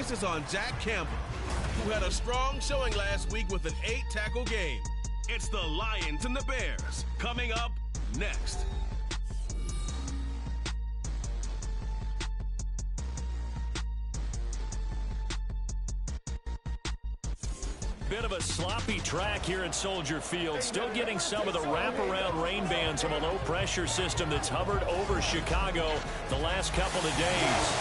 focus is on Jack Campbell, who had a strong showing last week with an 8-tackle game. It's the Lions and the Bears coming up next. Bit of a sloppy track here at Soldier Field. Still getting some of the wraparound rain bands from a low-pressure system that's hovered over Chicago the last couple of days.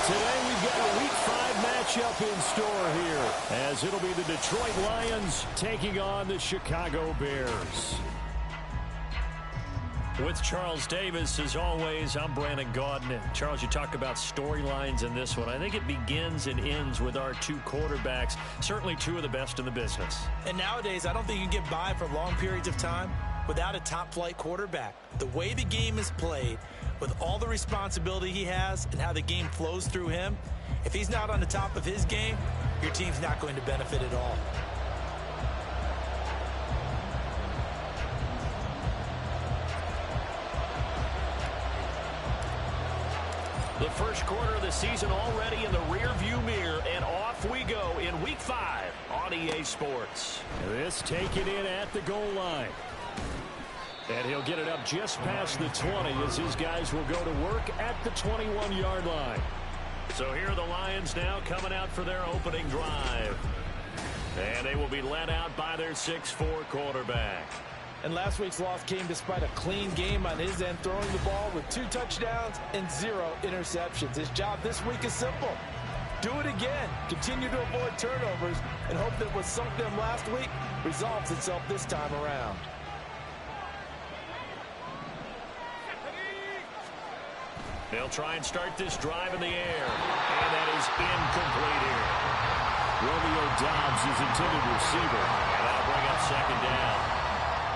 Today we've got a Week 5 matchup in store here, as it'll be the Detroit Lions taking on the Chicago Bears. With Charles Davis, as always, I'm Brandon Gaudin. Charles, you talk about storylines in this one. I think it begins and ends with our two quarterbacks, certainly two of the best in the business. And nowadays, I don't think you can get by for long periods of time without a top-flight quarterback. The way the game is played, with all the responsibility he has and how the game flows through him, if he's not on the top of his game, your team's not going to benefit at all. The first quarter of the season already in the rear-view mirror, and off we go in Week 5 on EA Sports. This taken in at the goal line. And he'll get it up just past the 20 as his guys will go to work at the 21-yard line. So here are the Lions now coming out for their opening drive. And they will be led out by their 6'4 quarterback. And last week's loss came despite a clean game on his end, throwing the ball with 2 touchdowns and 0 interceptions. His job this week is simple. Do it again. Continue to avoid turnovers and hope that what sunk them last week resolves itself this time around. They'll try and start this drive in the air. And that is incomplete here. Romeo Doubs is intended receiver. And that'll bring up second down.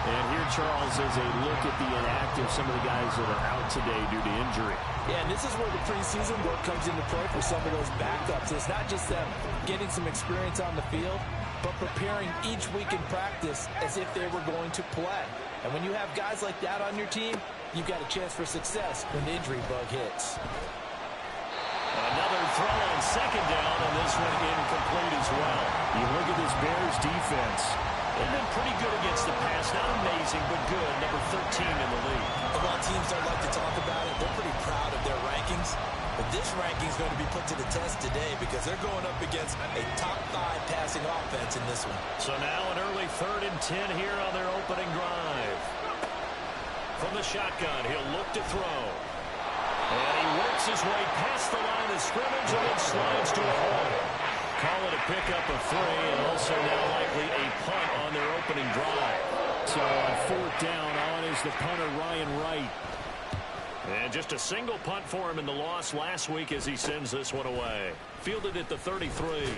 And here, Charles, is a look at the inactive, some of the guys that are out today due to injury. Yeah, and this is where the preseason work comes into play for some of those backups. It's not just them getting some experience on the field, but preparing each week in practice as if they were going to play. And when you have guys like that on your team, you've got a chance for success when the injury bug hits. Another throw on second down, and this one incomplete as well. You look at this Bears defense. They've been pretty good against the pass. Not amazing, but good. Number 13 in the league. And while teams don't like to talk about it, they're pretty proud of their rankings. But this ranking is going to be put to the test today because they're going up against a top 5 passing offense in this one. So now an early 3rd and 10 here on their opening drive. From the shotgun, he'll look to throw. And he works his way past the line of scrimmage and then slides to a hole. Call it a pickup of 3, and also now likely a punt on their opening drive. So on 4th down, on is the punter Ryan Wright. And just a single punt for him in the loss last week as he sends this one away. Fielded at the 33.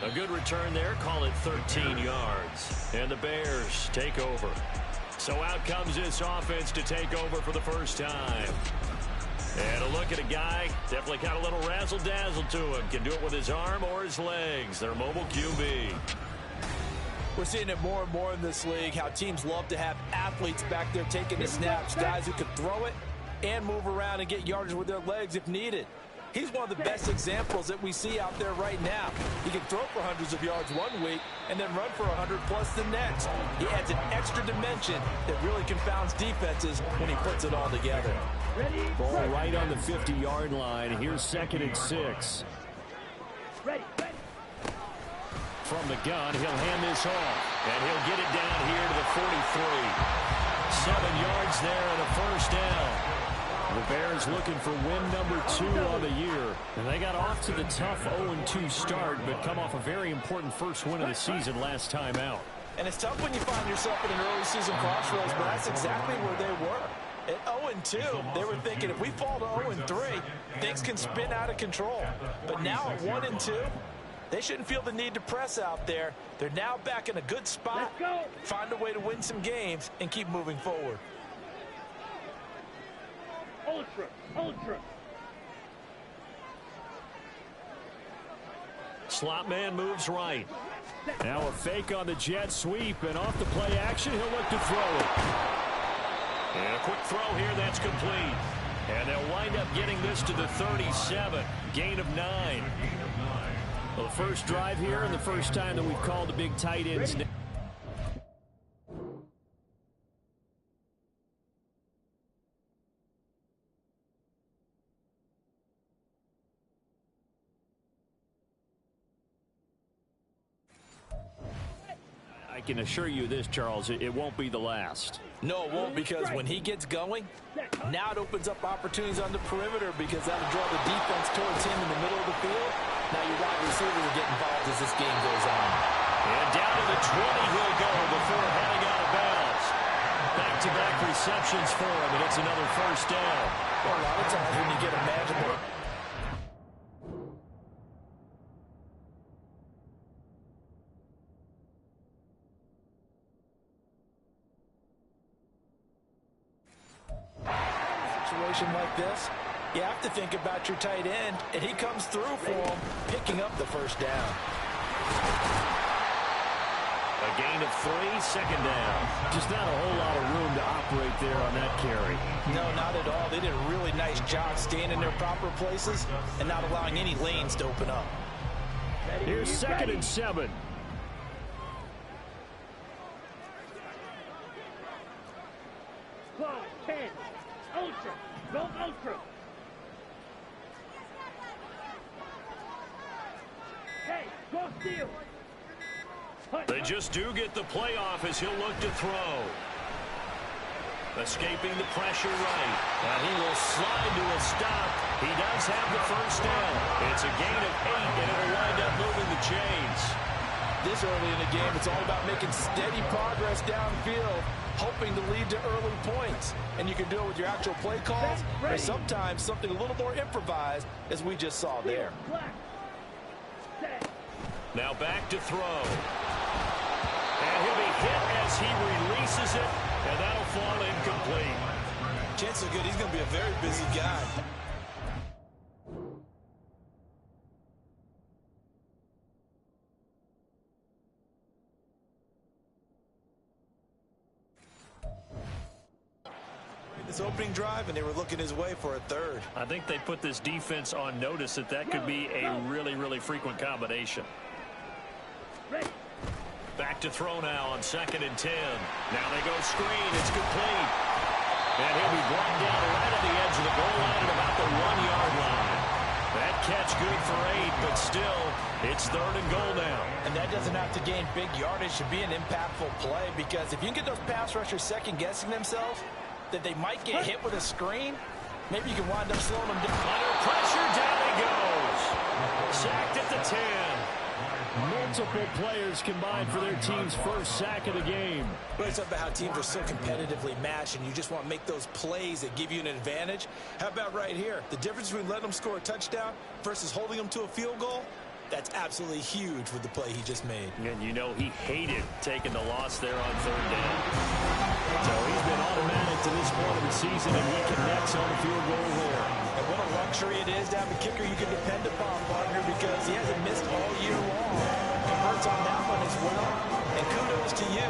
A good return there, call it 13 yards. And the Bears take over. So out comes this offense to take over for the first time. And a look at a guy, definitely got a little razzle-dazzle to him. Can do it with his arm or his legs. Their mobile QB. We're seeing it more and more in this league, how teams love to have athletes back there taking the snaps, guys who can throw it and move around and get yardage with their legs if needed. He's one of the best examples that we see out there right now. He can throw for hundreds of yards one week and then run for 100+ the next. He adds an extra dimension that really confounds defenses when he puts it all together. Ball right on the 50-yard line. Here's 2nd and 6. From the gun, he'll hand this off. And he'll get it down here to the 43. 7 yards there and a first down. The Bears looking for win number 2 on the year. And they got off to the tough 0-2 start, but come off a very important first win of the season last time out. And it's tough when you find yourself in an early season crossroads, but that's exactly where they were. At 0-2, they were thinking if we fall to 0-3, things can spin out of control. But now at 1-2, they shouldn't feel the need to press out there. They're now back in a good spot. Find a way to win some games and keep moving forward. Ultra. Slot man moves right. Now a fake on the jet sweep, and off the play action, he'll look to throw it. And a quick throw here, that's complete. And they'll wind up getting this to the 37. Gain of 9. the first drive here and the first time that we've called the big tight ends. I can assure you this, Charles, it won't be the last. No, it won't, because when he gets going, now it opens up opportunities on the perimeter because that'll draw the defense towards him in the middle of the field. Now your wide receiver will get involved as this game goes on. And down to the 20 he'll go before heading out of bounds. Back-to-back receptions for him, and it's another first down. Well, a lot of times when you get a magical... situation like this, you have to think about your tight end, and he comes through for him, picking up the first down. A gain of 3, second down. Just not a whole lot of room to operate there on that carry. No, not at all. They did a really nice job staying in their proper places and not allowing any lanes to open up. Here's 2nd and 7. Close, 10. Ultra. Go ultra. Hey, go steal. They just do get the play off as he'll look to throw. Escaping the pressure right. And he will slide to a stop. He does have the first down. It's a gain of 8, and it'll wind up moving the chains. This early in the game, it's all about making steady progress downfield, hoping to lead to early points. And you can do it with your actual play calls, or sometimes something a little more improvised, as we just saw there. Now back to throw. And he'll be hit as he releases it, and that'll fall incomplete. Chances are good he's going to be a very busy guy. This opening drive, and they were looking his way for a third. I think they put this defense on notice that that could be a really, really frequent combination. Back to throw now on 2nd and 10. Now they go screen. It's complete. And he'll be brought down right at the edge of the goal line at about the 1-yard line. That catch good for 8, but still, it's 3rd and goal now. And that doesn't have to gain big yardage to be an impactful play, because if you can get those pass rushers second-guessing themselves, that they might get hit with a screen, maybe you can wind up slowing them down. Under pressure, down he goes. Sacked at the 10. Multiple players combined for their team's first sack of the game. But it's about how teams are so competitively matched, and you just want to make those plays that give you an advantage. How about right here? The difference between letting them score a touchdown versus holding them to a field goal, that's absolutely huge with the play he just made. And you know he hated taking the loss there on 3rd down. So he's been automatic to this point of the season, and he connects on the field goal there. And what a luxury it is to have a kicker you can depend upon, partner, because he hasn't missed all year long. Converts on that one as well. And kudos to you.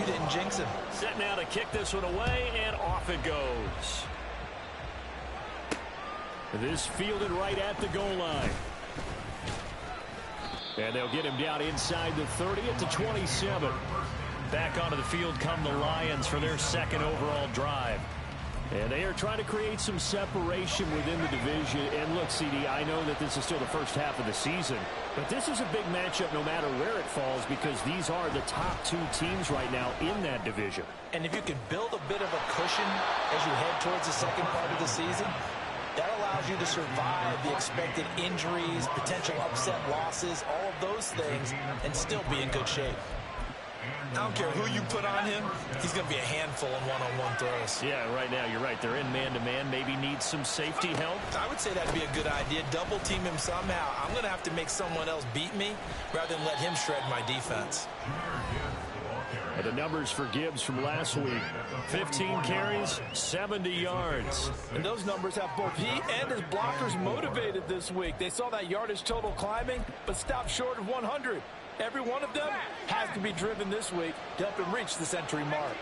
You didn't jinx him. Set now to kick this one away, and off it goes. This fielded right at the goal line. And they'll get him down inside the 30 at the 27. Back onto the field come the Lions for their 2nd overall drive. And they are trying to create some separation within the division. And look, CD, I know that this is still the first half of the season, but this is a big matchup no matter where it falls, because these are the top 2 teams right now in that division. And if you can build a bit of a cushion as you head towards the second part of the season, that allows you to survive the expected injuries, potential upset losses, all of those things, and still be in good shape. I don't care who you put on him, he's going to be a handful in one-on-one throws. Yeah, right now you're right. They're in man-to-man, maybe needs some safety help. I would say that'd be a good idea. Double team him somehow. I'm going to have to make someone else beat me rather than let him shred my defense. And the numbers for Gibbs from last week: 15 carries, 70 yards. And those numbers have both he and his blockers motivated this week. They saw that yardage total climbing, but stopped short of 100. Every one of them has to be driven this week to help him reach the century mark.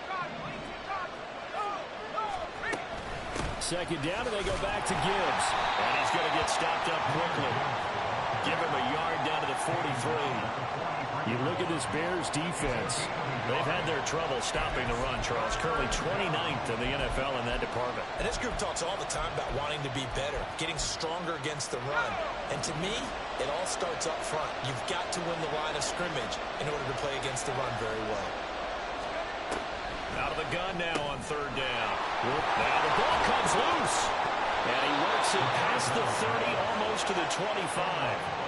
2nd down, and they go back to Gibbs. And he's going to get stopped up quickly. Give him a yard down to the 43. You look at this Bears defense. They've had their trouble stopping the run, Charles. Currently 29th in the NFL in that department. And this group talks all the time about wanting to be better, getting stronger against the run. And to me, it all starts up front. You've got to win the line of scrimmage in order to play against the run very well. Out of the gun now on third down. Now the ball comes loose. And he works it past the 30, almost to the 25.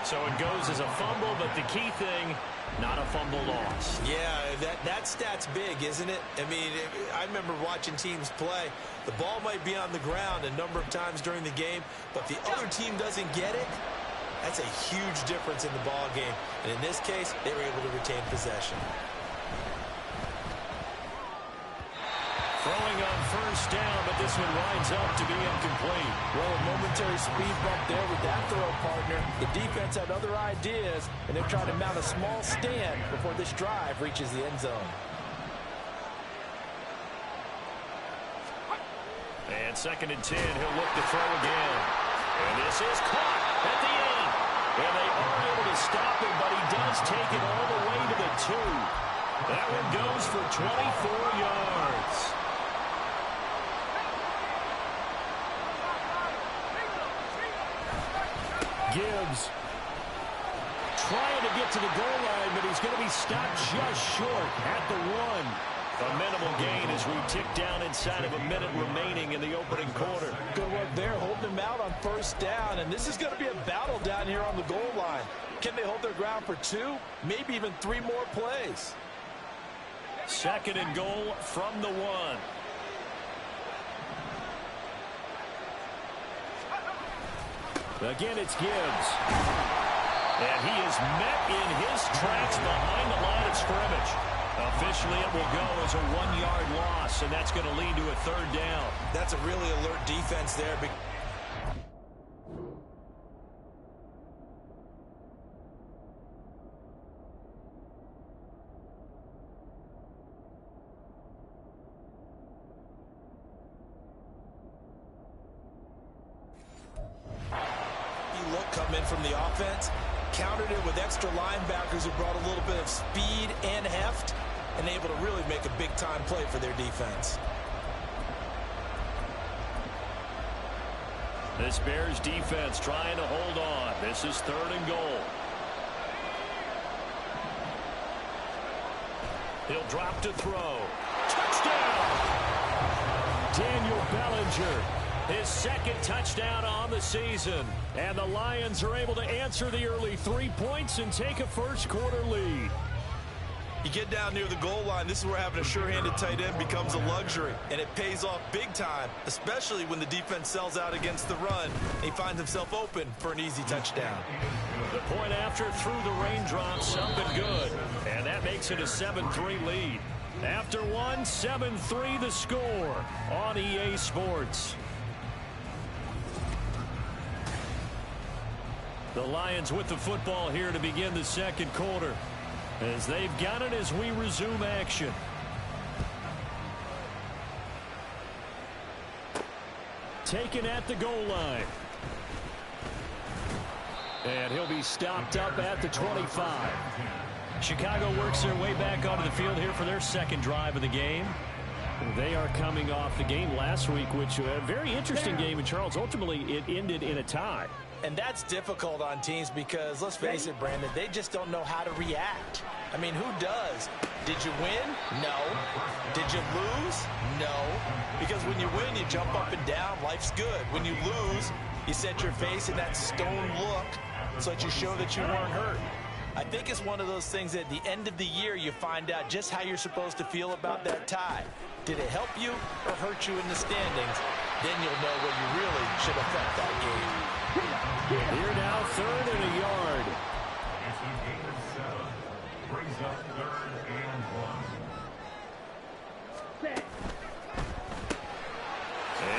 So it goes as a fumble, but the key thing, not a fumble loss. Yeah, that stat's big, isn't it? I mean, I remember watching teams play. The ball might be on the ground a number of times during the game, but if the other team doesn't get it, that's a huge difference in the ball game. And in this case, they were able to retain possession. Throwing on first down, but this one winds up to be incomplete. Well, a momentary speed bump there with that throw, partner. The defense had other ideas, and they're trying to mount a small stand before this drive reaches the end zone. And 2nd and 10, he'll look to throw again. And this is caught at the end. And they are able to stop him, but he does take it all the way to the 2. That one goes for 24 yards. Gibbs trying to get to the goal line, but he's going to be stopped just short at the 1. A minimal gain as we tick down inside of a minute remaining in the opening quarter. Good work there, holding them out on first down, and this is going to be a battle down here on the goal line. Can they hold their ground for 2, maybe even 3 more plays? 2nd and goal from the 1. Again, it's Gibbs. And he is met in his tracks behind the line of scrimmage. Officially, it will go as a 1-yard loss, and that's going to lead to a 3rd down. That's a really alert defense there. Come in from the offense, countered it with extra linebackers who brought a little bit of speed and heft, and able to really make a big-time play for their defense. This Bears defense trying to hold on. This is 3rd and goal. He'll drop to throw. Touchdown! Daniel Bellinger. His 2nd touchdown on the season. And the Lions are able to answer the early 3 points and take a first-quarter lead. You get down near the goal line, this is where having a sure-handed tight end becomes a luxury. And it pays off big time, especially when the defense sells out against the run. And he finds himself open for an easy touchdown. The point after through the raindrops, something good. And that makes it a 7-3 lead. After 1, 7-3 the score on EA Sports. The Lions with the football here to begin the 2nd quarter, as they've got it as we resume action. Taken at the goal line. And he'll be stopped up at the 25. Chicago works their way back onto the field here for their 2nd drive of the game. They are coming off the game last week, which a very interesting game. And Charles, ultimately it ended in a tie. And that's difficult on teams because, let's face it, Brandon, they just don't know how to react. I mean, who does? Did you win? No. Did you lose? No. Because when you win, you jump up and down. Life's good. When you lose, you set your face in that stone look so that you show that you weren't hurt. I think it's one of those things that at the end of the year you find out just how you're supposed to feel about that tie. Did it help you or hurt you in the standings? Then you'll know where you really should affect that game. Here now, 3rd and a yard. Brings up 3rd and 1.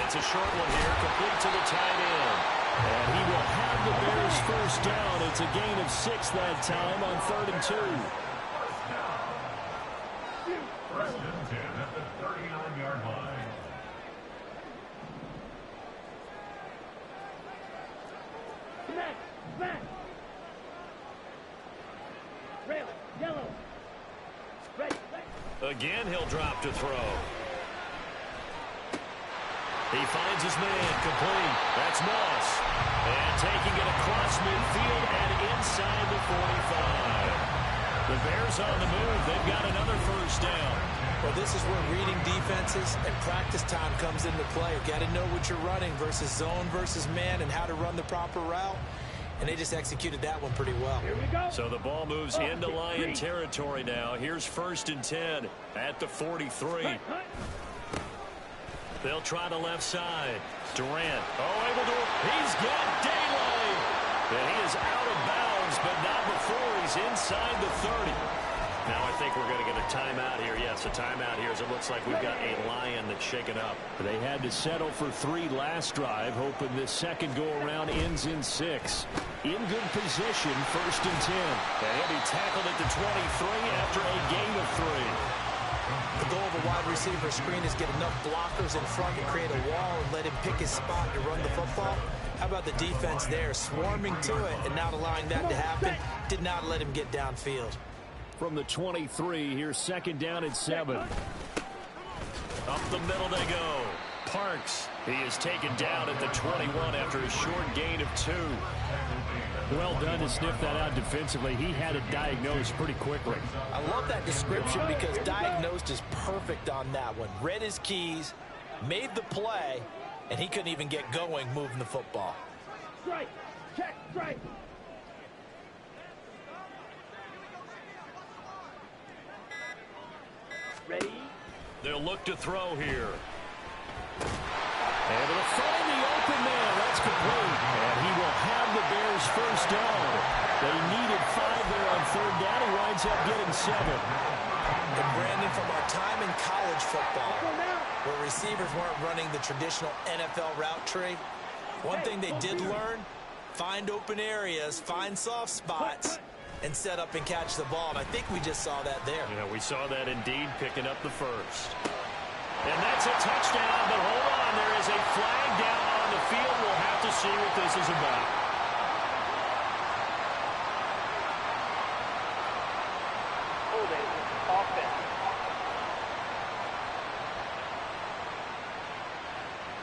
It's a short one here, complete to the tight end. And he will have the Bears first down. It's a gain of 6 that time on 3rd and 2. First and 10 at the 39-yard line. Again, he'll drop to throw. He finds his man, complete. That's Moss. And taking it across midfield and inside the 45. The Bears on the move. They've got another first down. Well, this is where reading defenses and practice time comes into play. You got to know what you're running versus zone versus man and how to run the proper route. And they just executed that one pretty well. Here we go. So the ball moves into Lion territory now. Here's 1st and 10 at the 43. They'll try the left side. Durant. Oh, able to. He's got daylight. And he is out of bounds, but not before he's inside the 30. Now I think we're going to get a timeout here. Yes, a timeout here as it looks like we've got a Lion that's shaken up. They had to settle for 3 last drive, hoping this second go-around ends in 6. In good position, 1st and 10. And he'll be tackled at the 23 after a gain of 3. The goal of a wide receiver screen is get enough blockers in front to create a wall and let him pick his spot to run the football. How about the defense there, swarming to it and not allowing that to happen? Did not let him get downfield. From the 23, here's 2nd down and 7. Up the middle they go. Parks. He is taken down at the 21 after a short gain of 2. Well done to sniff that out defensively. He had it diagnosed pretty quickly. I love that description because diagnosed is perfect on that one. Read his keys, made the play, and he couldn't even get going moving the football. Strike. Check. Strike. Ready? They'll look to throw here. Able to find the open man. That's complete. And he will have the Bears first down. They needed 5 there on 3rd down. He winds up getting 7. And Brandon, from our time in college football, where receivers weren't running the traditional NFL route tree, one thing they did learn, find open areas, find soft spots, and set up and catch the ball. And I think we just saw that there. Yeah, we saw that indeed, picking up the first. And that's a touchdown, but hold on. There is a flag down on the field. We'll have to see what this is about. Holding. Offense.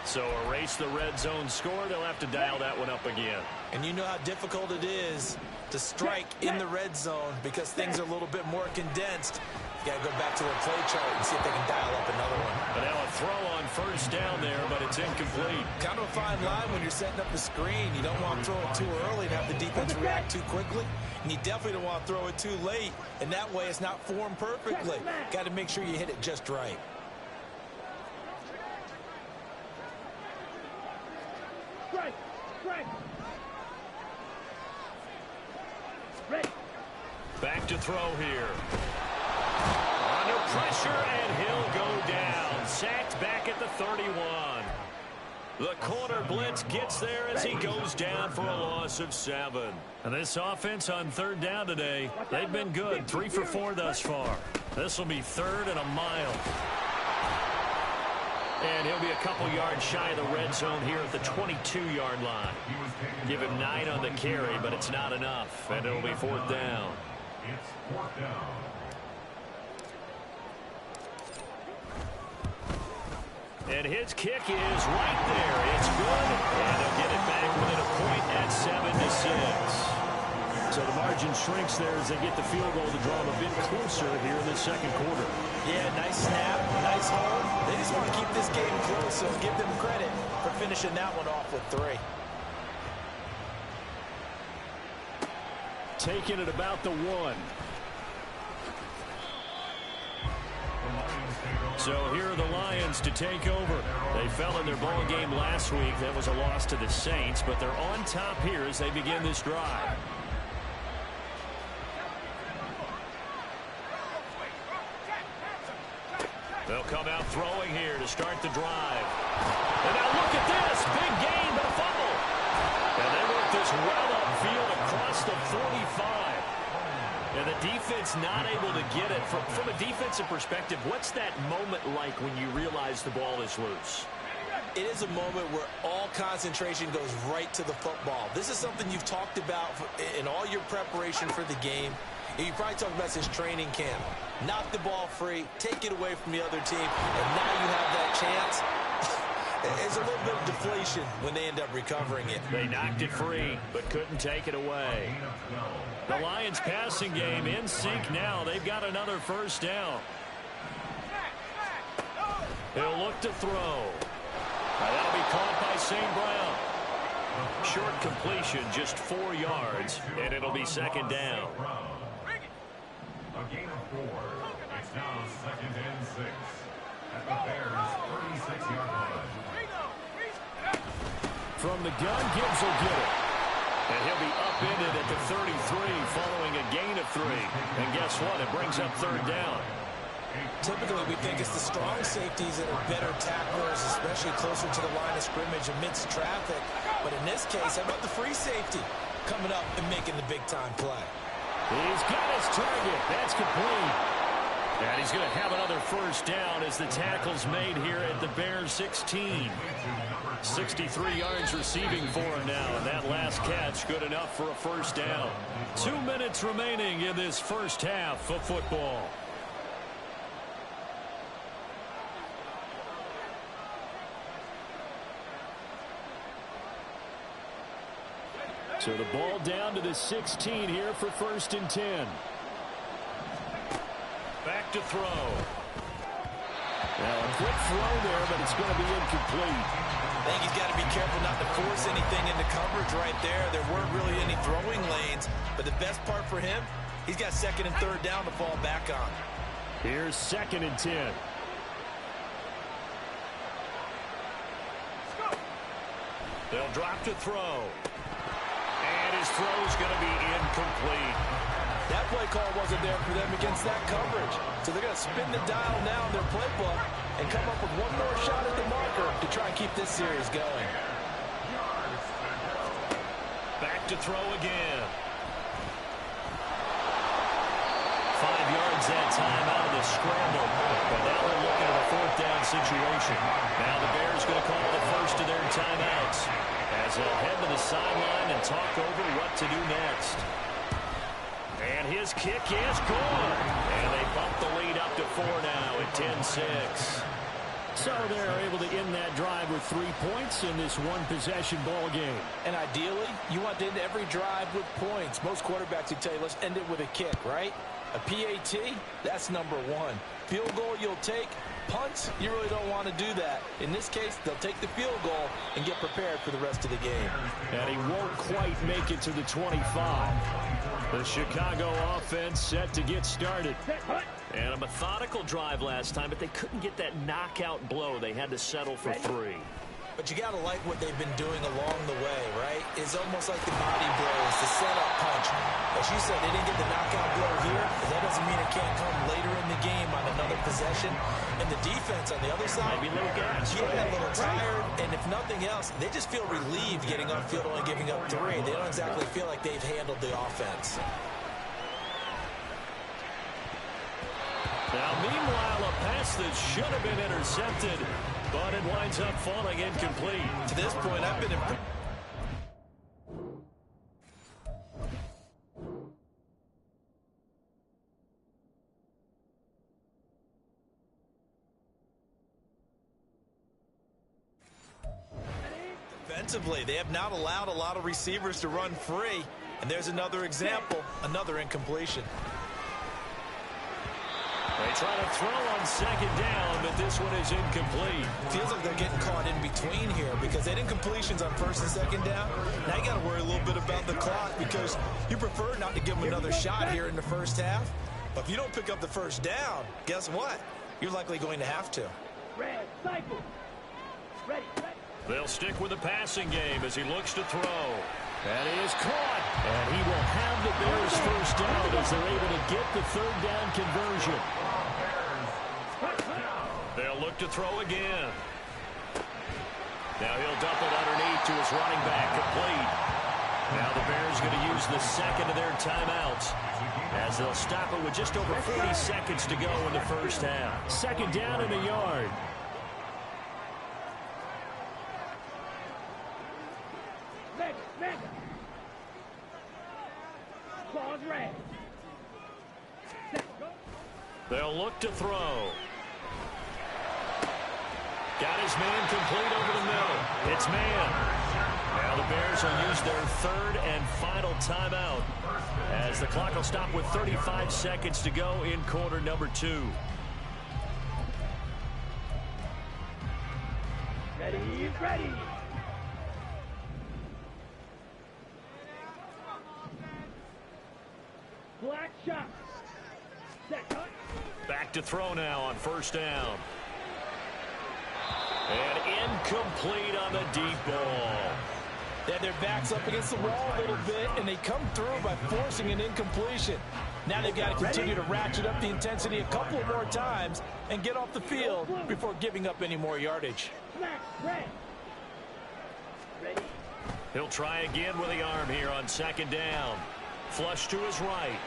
So erase the red zone score. They'll have to dial that one up again. And you know how difficult it is to strike in the red zone because things are a little bit more condensed. You got to go back to their play chart and see if they can dial up another one. But now a throw on 1st down there, but it's incomplete. Kind of a fine line when you're setting up a screen. You don't want to throw it too early and have the defense react too quickly. And you definitely don't want to throw it too late. And that way it's not formed perfectly. Got to make sure you hit it just right. Strike. Strike. Ready. Back to throw here. Under pressure, and he'll go down. Sacked back at the 31. The corner blitz gets there as he goes down for a loss of 7. And this offense on 3rd down today, they've been good. 3 for 4 thus far. This will be 3rd and a mile. And he'll be a couple yards shy of the red zone here at the 22-yard line. Give him 9 on the carry, but it's not enough. And it'll be 4th down. It's 4th down. And his kick is right there. It's good. And they'll get it back within a point at 7-6. So the margin shrinks there as they get the field goal to draw them a bit closer here in the 2nd quarter. Yeah, nice snap, nice hold. They just want to keep this game close, so give them credit for finishing that one off with 3. Taking it about the 1. So here are the Lions to take over. They fell in their ball game last week. That was a loss to the Saints, but they're on top here as they begin this drive. They'll come out throwing here to start the drive. And now look at this. Big gain, but a fumble. And they work this well upfield across the 45. And the defense not able to get it. From a defensive perspective, what's that moment like when you realize the ball is loose? it is a moment where all concentration goes right to the football. This is something you've talked about in all your preparation for the game. You probably talked about since training camp. Knock the ball free, take it away from the other team, and now you have that chance. There's a little bit of deflation when they end up recovering it. They knocked it free, but couldn't take it away. The Lions passing game in sync now. They've got another first down. He'll look to throw. That'll be caught by St. Brown. Short completion, just 4 yards, and it'll be second down. A gain of 4. It's now 2nd and 6. At the Bears' 36-yard line. From the gun, Gibbs will get it. And he'll be upended at the 33 following a gain of 3. And guess what? It brings up third down. Typically, we think it's the strong safeties that are better tacklers, especially closer to the line of scrimmage amidst traffic. But in this case, how about the free safety coming up and making the big-time play? He's got his target. That's complete. And he's going to have another first down as the tackle's made here at the Bears 16. 63 yards receiving for him now, and that last catch good enough for a first down. 2 minutes remaining in this first half of football. So the ball down to the 16 here for 1st and 10. Back to throw. Now a quick throw there, but it's going to be incomplete. I think he's got to be careful not to force anything into coverage right there. There weren't really any throwing lanes, but the best part for him, he's got 2nd and 3rd down to fall back on. Here's 2nd and 10. They'll drop to throw. And his throw's going to be incomplete. That play call wasn't there for them against that coverage. So they're going to spin the dial now in their playbook and come up with one more shot at the marker to try and keep this series going. Back to throw again. 5 yards that time out of the scramble. But now they're looking at a 4th down situation. Now the Bears going to call the first of their timeouts as they'll head to the sideline and talk over what to do next. And his kick is good. And they bump the lead up to 4 now at 10-6. So they're able to end that drive with 3 points in this one-possession ball game. And ideally, you want to end every drive with points. Most quarterbacks would tell you, let's end it with a kick, right? A PAT, that's number 1. Field goal you'll take. Punts, you really don't want to do that. In this case, they'll take the field goal and get prepared for the rest of the game. And he won't quite make it to the 25. The Chicago offense set to get started. And a methodical drive last time, but they couldn't get that knockout blow. They had to settle for 3. But you got to like what they've been doing along the way, right? It's almost like the body blows, the setup punch. As you said, they didn't get the knockout blow here, but that doesn't mean it can't come later in the game on another possession. And the defense on the other side, maybe a little gas, a little tired, and if nothing else, they just feel relieved getting off field only giving up 3. They don't exactly feel like they've handled the offense. Now, meanwhile, a pass that should have been intercepted, but it winds up falling incomplete. To this point, I've been impressed. Defensively, they have not allowed a lot of receivers to run free. And there's another example, another incompletion. They try to throw on 2nd down, but this one is incomplete. Feels like they're getting caught in between here because they had incompletions on 1st and 2nd down. Now you got to worry a little bit about the clock because you prefer not to give them another shot here in the first half. But if you don't pick up the first down, guess what? You're likely going to have to. Red, cycle. Ready. They'll stick with the passing game as he looks to throw. And he is caught. And he will have the Bears first down as they're able to get the 3rd down conversion. They'll look to throw again. Now he'll dump it underneath to his running back, complete. Now the Bears going to use the 2nd of their timeouts as they'll stop it with just over 40 seconds to go in the first half. 2nd down and a yard. Ball's red. Set, go. They'll look to throw. Got his man complete over the middle. It's man. Now the Bears will use their third and final timeout as the clock will stop with 35 seconds to go in quarter number 2. Ready, ready. Black shot. Set, cut. Back to throw now on first down. And incomplete on the deep ball. They had their backs up against the wall a little bit, and they come through by forcing an incompletion. Now they've got to continue to ratchet up the intensity a couple more times and get off the field before giving up any more yardage. Red. Ready. He'll try again with the arm here on second down. Flush to his right.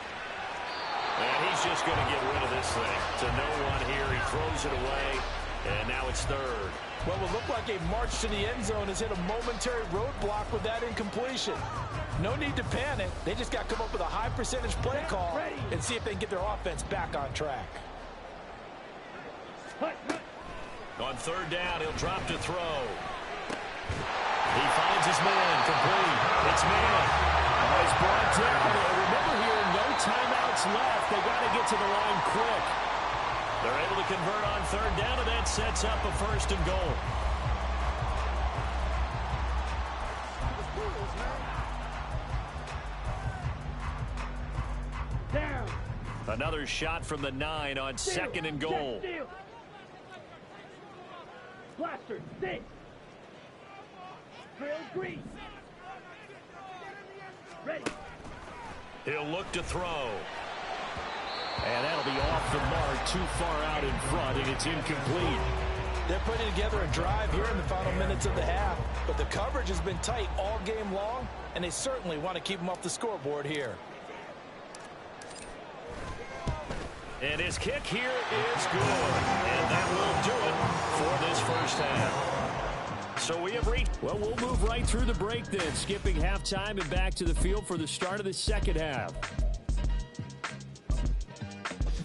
And he's just going to get rid of this thing. To no one here. He throws it away. And now it's third. What will look like a march to the end zone has hit a momentary roadblock with that incompletion. No need to panic. They just got to come up with a high percentage play call and see if they can get their offense back on track. On third down, he'll drop to throw. He finds his man complete. It's man. He's brought down. Remember here, no timeouts left. They got to get to the line quick. They're able to convert on third down, and that sets up a first and goal. Down. Another shot from the 9 on second and goal. Blaster, sit. Drill green. Ready. He'll look to throw. And that'll be off the mark, too far out in front, and it's incomplete. They're putting together a drive here in the final minutes of the half, but the coverage has been tight all game long, and they certainly want to keep them off the scoreboard here. And his kick here is good, and that will do it for this first half. So we have reached. Well, we'll move right through the break then, skipping halftime and back to the field for the start of the second half.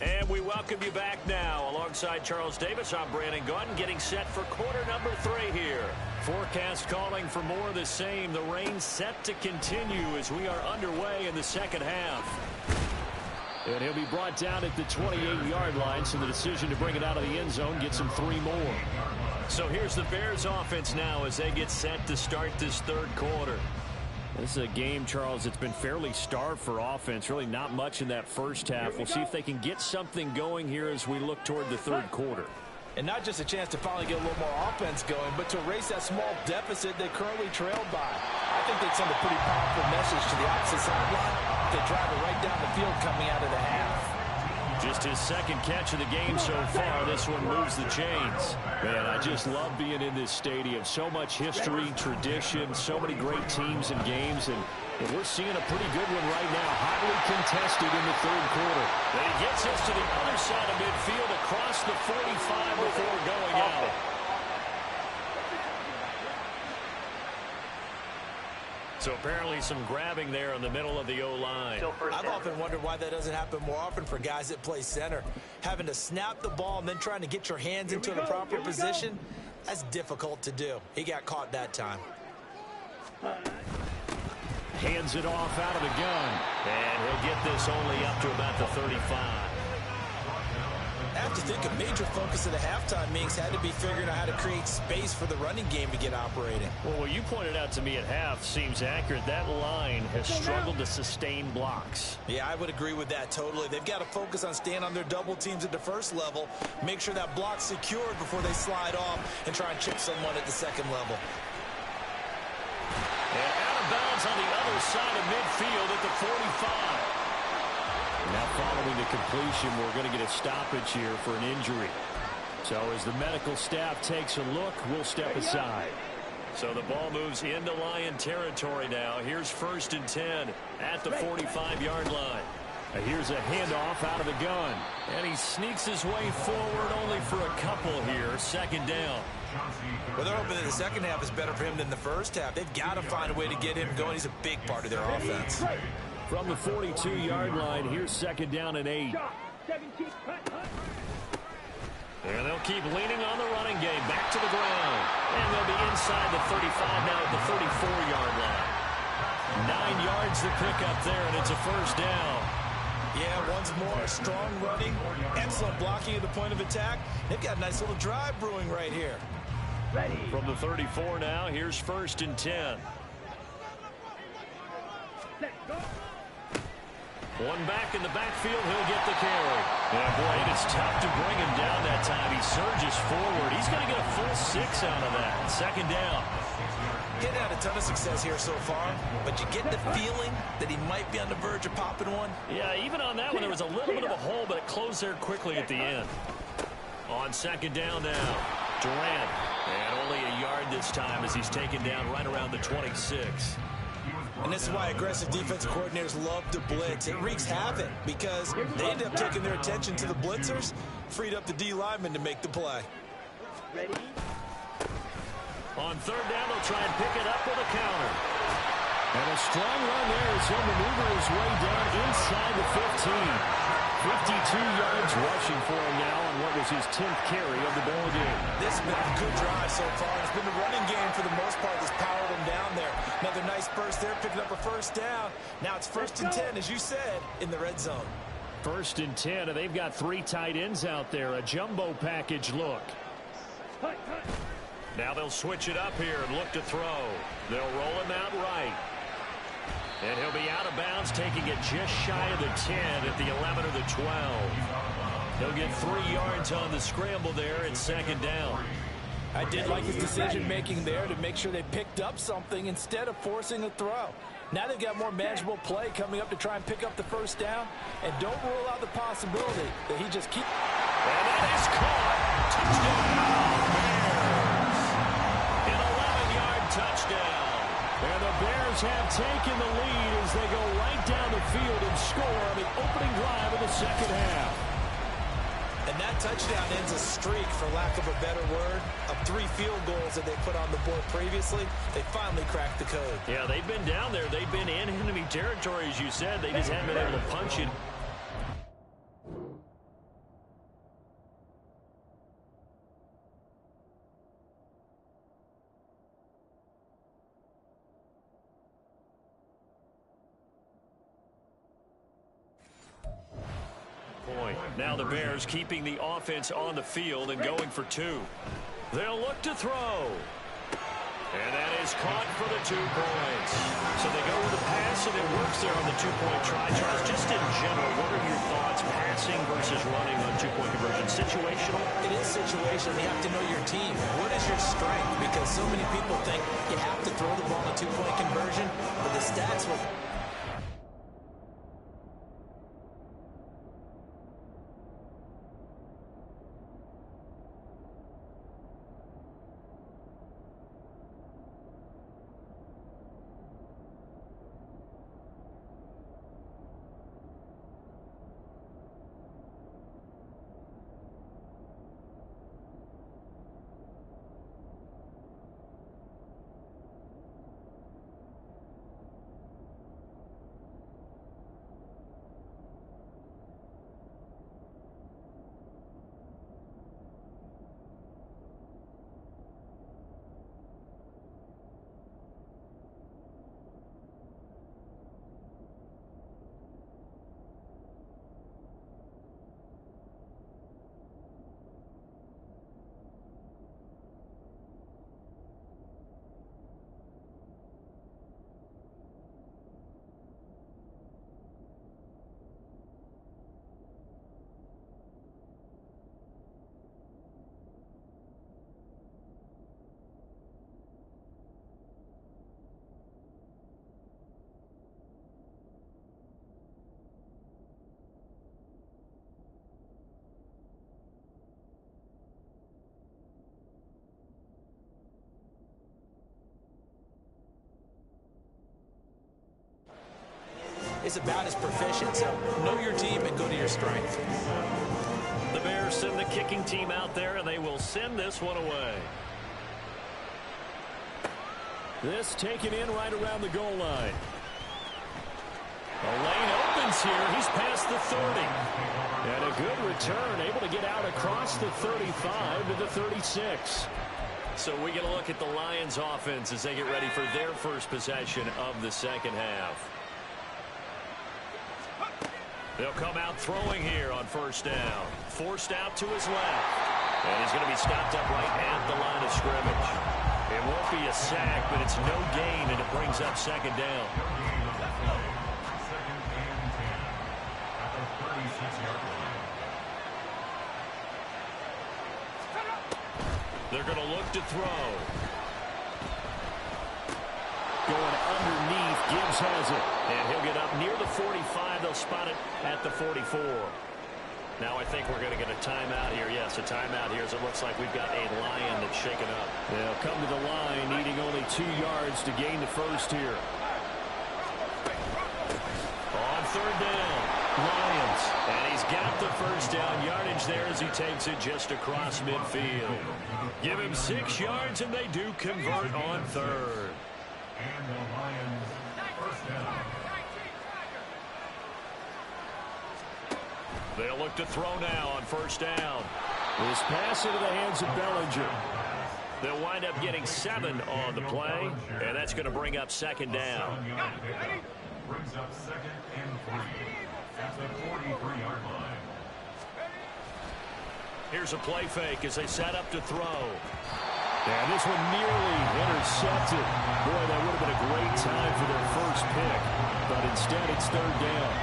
And we welcome you back now. Alongside Charles Davis, I'm Brandon Gunn, getting set for quarter number 3 here. Forecast calling for more of the same. The rain set to continue as we are underway in the second half. And he'll be brought down at the 28-yard line, so the decision to bring it out of the end zone gets him 3 more. So here's the Bears offense now as they get set to start this third quarter. This is a game, Charles, that's been fairly starved for offense. Really not much in that first half. We'll see if they can get something going here as we look toward the third quarter. And not just a chance to finally get a little more offense going, but to erase that small deficit they currently trailed by. I think they'd send a pretty powerful message to the opposite sideline. They drive it right down the field coming out of the half. Just his second catch of the game so far. This one moves the chains. Man, I just love being in this stadium. So much history, tradition, so many great teams and games, and we're seeing a pretty good one right now. Hotly contested in the third quarter. And he gets us to the other side of midfield across the 45 before going out. So apparently some grabbing there in the middle of the O-line. I've often wondered why that doesn't happen more often for guys that play center. Having to snap the ball and then trying to get your hands into the proper position, that's difficult to do. He got caught that time. Hands it off out of the gun. And he'll get this only up to about the 35. I have to think a major focus of the halftime meetings had to be figuring out how to create space for the running game to get operating. Well, what you pointed out to me at half seems accurate. That line has struggled to sustain blocks. Yeah, I would agree with that totally. They've got to focus on staying on their double teams at the first level, make sure that block's secured before they slide off and try and chip someone at the second level. And out of bounds on the other side of midfield at the 45. Now following the completion, we're going to get a stoppage here for an injury. So as the medical staff takes a look, we'll step aside. So the ball moves into Lion territory now. Here's 1st and 10 at the 45-yard line. Here's a handoff out of the gun. And he sneaks his way forward only for a couple here. 2nd down. Well, they're hoping that the second half is better for him than the first half. They've got to find a way to get him going. He's a big part of their offense. From the 42-yard line, here's 2nd down and 8. Shot. 17. Cut. And they'll keep leaning on the running game. Back to the ground. And they'll be inside the 35 now at the 34-yard line. 9 yards to pick up there, and it's a 1st down. Yeah, once more, strong running, excellent blocking at the point of attack. They've got a nice little drive brewing right here. Ready. From the 34 now, here's 1st and 10. Set. Go. One back in the backfield, he'll get the carry. Yeah, boy, and it's tough to bring him down that time. He surges forward. He's going to get a full 6 out of that. 2nd down. Getting had a ton of success here so far, but you get the feeling that he might be on the verge of popping one. Yeah, even on that one, there was a little bit of a hole, but it closed there quickly at the end. On 2nd down now, Durant. And only a yard this time as he's taken down right around the 26. And this is why aggressive defensive coordinators love to blitz. It wreaks havoc because they end up taking their attention to the blitzers, freed up the D lineman to make the play. Ready. On 3rd down, they'll try and pick it up with a counter. And a strong run there as he'll maneuver his way down inside the 15. 52 yards rushing for him now on what was his 10th carry of the ball game. This has been a good drive so far. It's been the running game for the most part that's powered him down there. Another nice burst there, picking up a 1st down. Now it's 1st and 10, as you said, in the red zone. 1st and 10, and they've got 3 tight ends out there. A jumbo package look. Cut. Now they'll switch it up here and look to throw. They'll roll him out right. And he'll be out of bounds, taking it just shy of the 10 at the 11 or the 12. He'll get 3 yards on the scramble there at 2nd down. I did like his decision-making there to make sure they picked up something instead of forcing a throw. Now they've got more manageable play coming up to try and pick up the 1st down. And don't rule out the possibility that he just keeps... And that is caught. Touchdown. Bears. An 11-yard touchdown. And the Bears have taken the lead as they go right down the field and score on the opening drive of the 2nd half. And that touchdown ends a streak, for lack of a better word, of 3 field goals that they put on the board previously. They finally cracked the code. Yeah, they've been down there. They've been in enemy territory, as you said. They just haven't been able to punch it. Now the Bears keeping the offense on the field and going for 2. They'll look to throw. And that is caught for the 2 points. So they go with a pass, and it works there on the 2-point try. Charles, just in general, what are your thoughts passing versus running on 2-point conversion? Situational? It is situational. You have to know your team. What is your strength? Because so many people think you have to throw the ball in a 2-point conversion, but the stats will... is about as proficient. So know your team and go to your strength. The Bears send the kicking team out there, and they will send this one away. This taken in right around the goal line. The lane opens here. He's past the 30. And a good return, able to get out across the 35 to the 36. So we get a look at the Lions offense as they get ready for their first possession of the second half. They'll come out throwing here on first down. Forced out to his left. And he's going to be stopped up right at the line of scrimmage. It won't be a sack, but it's no gain, and it brings up second down. Second and 10 at the 36-yard line. They're going to look to throw. Going underneath, Gibbs has it. And he'll get up near the 45. They'll spot it at the 44. Now I think we're going to get a timeout here. Yes, a timeout here as it looks like we've got a Lion that's shaken up. They'll come to the line needing only 2 yards to gain the first here. On third down, Lions. And he's got the first down yardage there as he takes it just across midfield. Give him 6 yards and they do convert on third. And the Lions first down. They'll look to throw now on first down. This pass into the hands of Bellinger. They'll wind up getting 7 on the play, and that's going to bring up second down. Brings up second and 3 at the 43-yard line. Here's a play fake as they set up to throw. And this one nearly intercepted. Boy, that would have been a great time for their first pick, but instead it's third down.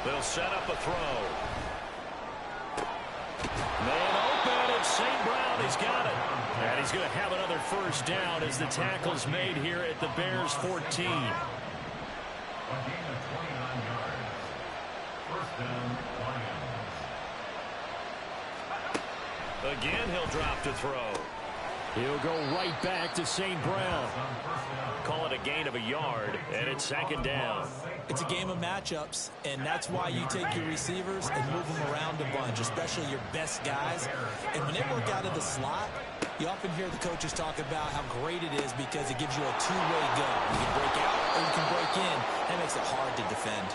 They'll set up a throw. Man open, it's St. Brown. He's got it. And he's going to have another first down as the tackle's made here at the Bears 14. A gain of 29 yards. First down, Lions. Again, he'll drop to throw. He'll go right back to St. Brown. Call it a gain of a yard, and it's second down. It's a game of matchups, and that's why you take your receivers and move them around a bunch, especially your best guys. And when they work out of the slot, you often hear the coaches talk about how great it is because it gives you a two-way go. You can break out or you can break in. That makes it hard to defend.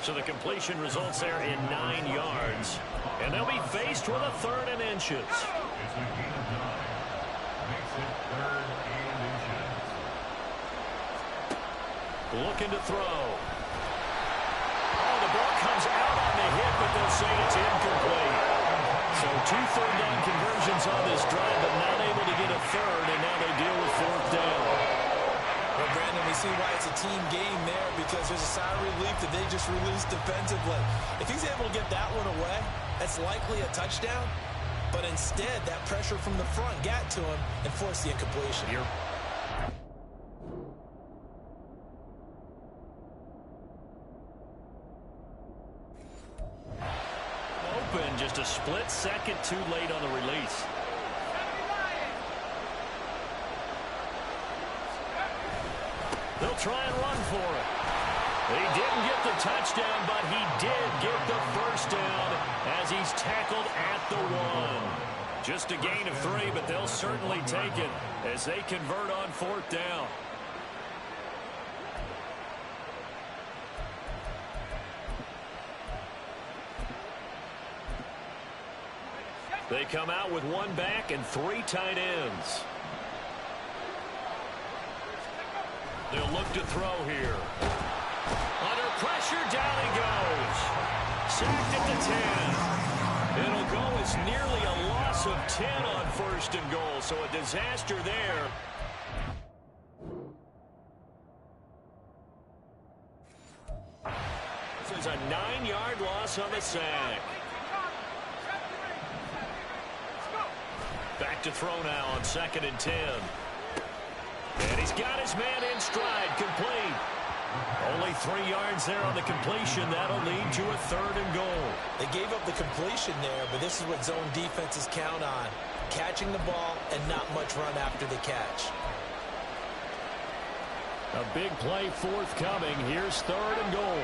So the completion results there in 9 yards, and they'll be faced with a third and inches. It's a gain of 9. Makes it third and inches. Looking to throw. Oh, the ball comes out on the hit, but they'll say it's incomplete. So 2 third-down conversions on this drive, but not able to get a third, and now they deal with fourth down. Well, Brandon, we see why it's a team game there because there's a sigh of relief that they just released defensively. If he's able to get that one away, that's likely a touchdown. But instead, that pressure from the front got to him and forced the incompletion. Open, just a split second too late on the release. They'll try and run for it. He didn't get the touchdown, but he did get the first down as he's tackled at the 1. Just a gain of 3, but they'll certainly take it as they convert on fourth down. They come out with 1 back and 3 tight ends. They'll look to throw here. Under pressure, down he goes. Sacked at the 10. It'll go as nearly a loss of 10 on first and goal, so a disaster there. This is a 9-yard loss on the sack. Back to throw now on second and 10. And he's got his man in stride, complete. Only 3 yards there on the completion. That'll lead to a third and goal. They gave up the completion there, but this is what zone defenses count on. Catching the ball and not much run after the catch. A big play forthcoming. Here's third and goal.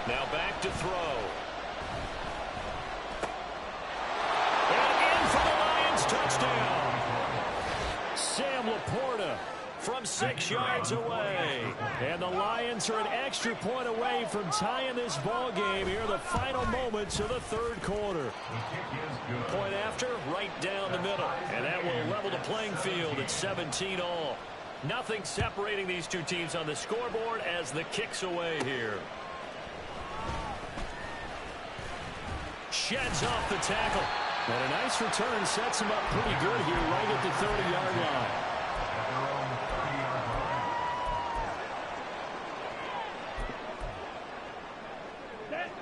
Now back to throw. touchdown. Sam Laporta from 6 yards away. And the Lions are an extra point away from tying this ball game here in the final moments of the third quarter. Point after, right down the middle. And that will level the playing field at 17 all. Nothing separating these two teams on the scoreboard as the kick's away here. Sheds off the tackle. And a nice return sets him up pretty good here right at the 30-yard line.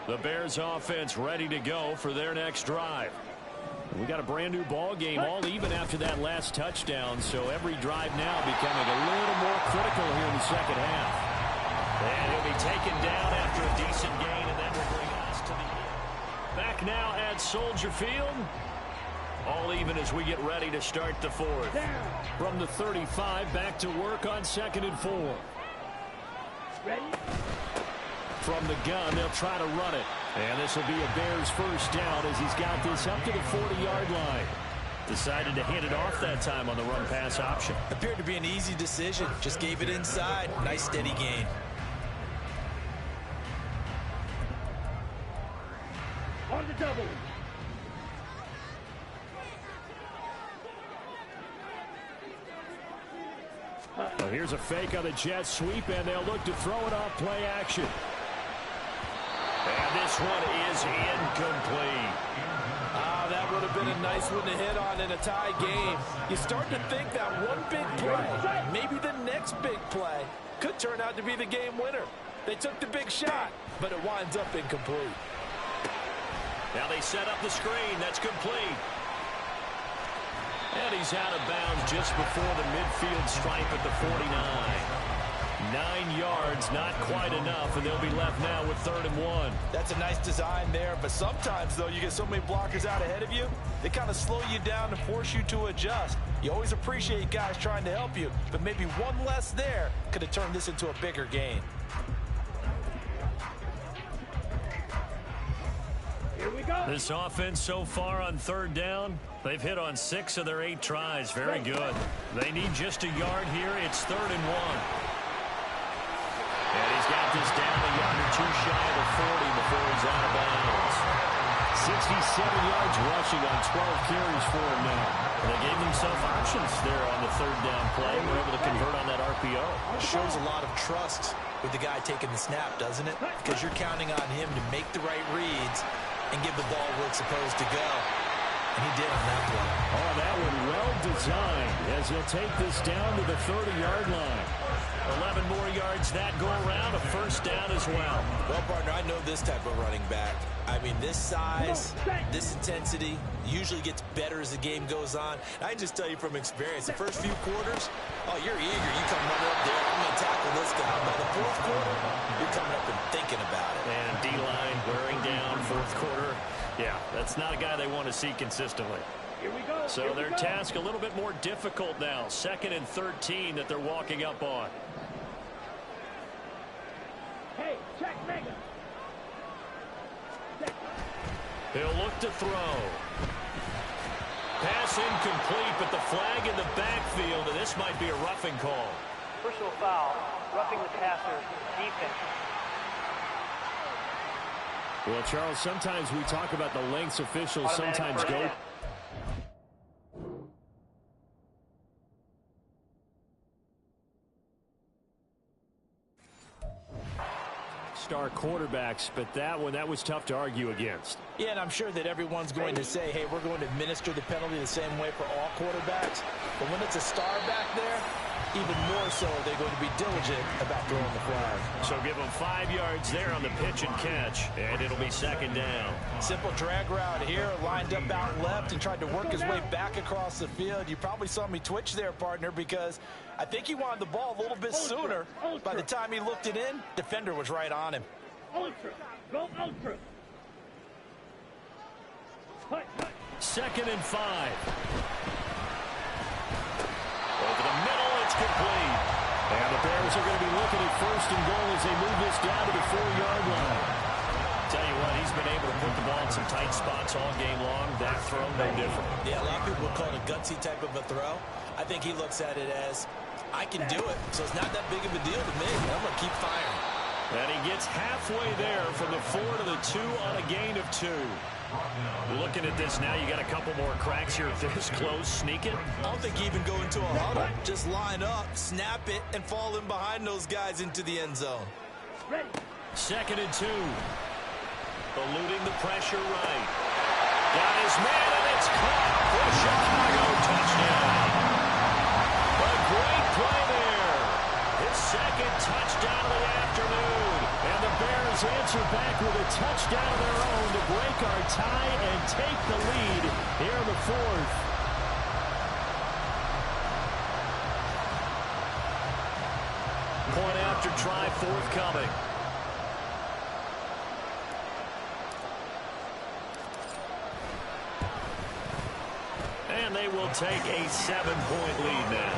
The Bears offense ready to go for their next drive. We got a brand new ball game, all even after that last touchdown, so every drive now becoming a little more critical here in the second half. And he'll be taken down after a decent gain, and that will bring us to the end. Back now at Soldier Field. All even as we get ready to start the fourth. From the 35, back to work on 2nd and 4. Ready? From the gun, they'll try to run it. And this will be a Bears first down as he's got this up to the 40-yard line. Decided to hand it off that time on the run-pass option. Appeared to be an easy decision. Just gave it inside. Nice steady gain. On the double. Well, here's a fake on the jet sweep, and they'll look to throw it off play action. And this one is incomplete. That would have been a nice one to hit on in a tie game. You start to think that one big play, maybe the next big play, could turn out to be the game winner. They took the big shot, but it winds up incomplete. Now they set up the screen. That's complete. And he's out of bounds just before the midfield stripe at the 49. 9 yards, not quite enough, and they'll be left now with 3rd and 1. That's a nice design there, but sometimes, though, you get so many blockers out ahead of you, they kind of slow you down and force you to adjust. You always appreciate guys trying to help you, but maybe one less there could have turned this into a bigger gain. Here we go. This offense so far on 3rd down, they've hit on 6 of their 8 tries. Very good. They need just a yard here. It's 3rd and 1. And he's got this down a yard or two shy of the 40 before he's out of bounds. 67 yards rushing on 12 carries for him now. And they gave themselves options there on the 3rd down play. We're able to convert on that RPO. It shows a lot of trust with the guy taking the snap, doesn't it? Because you're counting on him to make the right reads and give the ball where it's supposed to go. And he did on that play. Oh, that one well designed as he'll take this down to the 30-yard line. 11 more yards that go around, a first down as well. Well, partner, I know this type of running back. I mean, this size, this intensity usually gets better as the game goes on. I can just tell you from experience, the first few quarters, oh, you're eager. You come running up there, I'm going to tackle this guy. By the 4th quarter, you're coming up and thinking about it. And D-line wearing down 4th quarter. Yeah, that's not a guy they want to see consistently. Here we go. So their task a little bit more difficult now. 2nd and 13 that they're walking up on. Hey, check mega. He'll look to throw. Pass incomplete, but the flag in the backfield, and this might be a roughing call. Personal foul, roughing the passer, defense. Well, Charles, sometimes we talk about the lengths officials sometimes go. Star quarterbacks, but that was tough to argue against. Yeah, and I'm sure that everyone's going to say, hey, we're going to administer the penalty the same way for all quarterbacks. But when it's a star back there, even more so are they going to be diligent about throwing the flag. So give them 5 yards there on the pitch and catch, and it'll be 2nd down. Simple drag route here, lined up out left and tried to work his way back across the field. You probably saw me twitch there, partner, because I think he wanted the ball a little bit sooner. By the time he looked it in, defender was right on him. Ultra. Go ultra. 2nd and 5. Over the middle, it's complete. And the Bears are going to be looking at 1st and goal as they move this down to the 4-yard line. Tell you what, he's been able to put the ball in some tight spots all game long. That throw, no different. Yeah, a lot of people would call it a gutsy type of a throw. I think he looks at it as, I can do it, so it's not that big of a deal to me. I'm going to keep firing. And he gets halfway there from the 4 to the 2 on a gain of 2. Looking at this now, you got a couple more cracks here. If this close, sneak it. I don't think you even go into a huddle. Just line up, snap it, and fall in behind those guys into the end zone. Ready. 2nd and 2. Eluding the pressure right. Got his man, and it's caught for Chicago. Touchdown. A great play there. His 2nd touchdown of the afternoon. And the Bears answer back with a touchdown of their own to break our tie and take the lead here in the 4th. Point after try forthcoming. And they will take a 7-point lead now.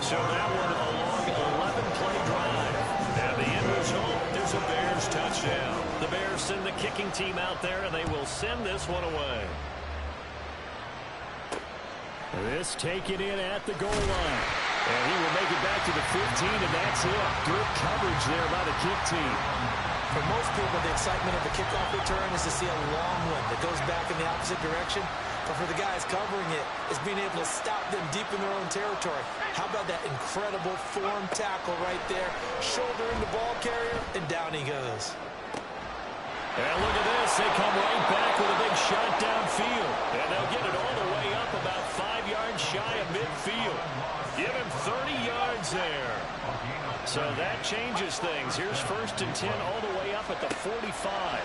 So that one a long 11-play drive. And the end result is a Bears touchdown. The Bears send the kicking team out there, and they will send this one away. This taken in at the goal line. And he will make it back to the 15, and that's it. Good coverage there by the kick team. For most people, the excitement of the kickoff return is to see a long one that goes back in the opposite direction. But for the guys covering it, it's being able to stop them deep in their own territory. How about that incredible form tackle right there? Shouldering the ball carrier, and down he goes. And look at this. They come right back with a big shot downfield. And they'll get it all the way up about 5 yards shy of midfield. Give him 30 yards there. So that changes things. Here's 1st and 10 all the way up at the 45.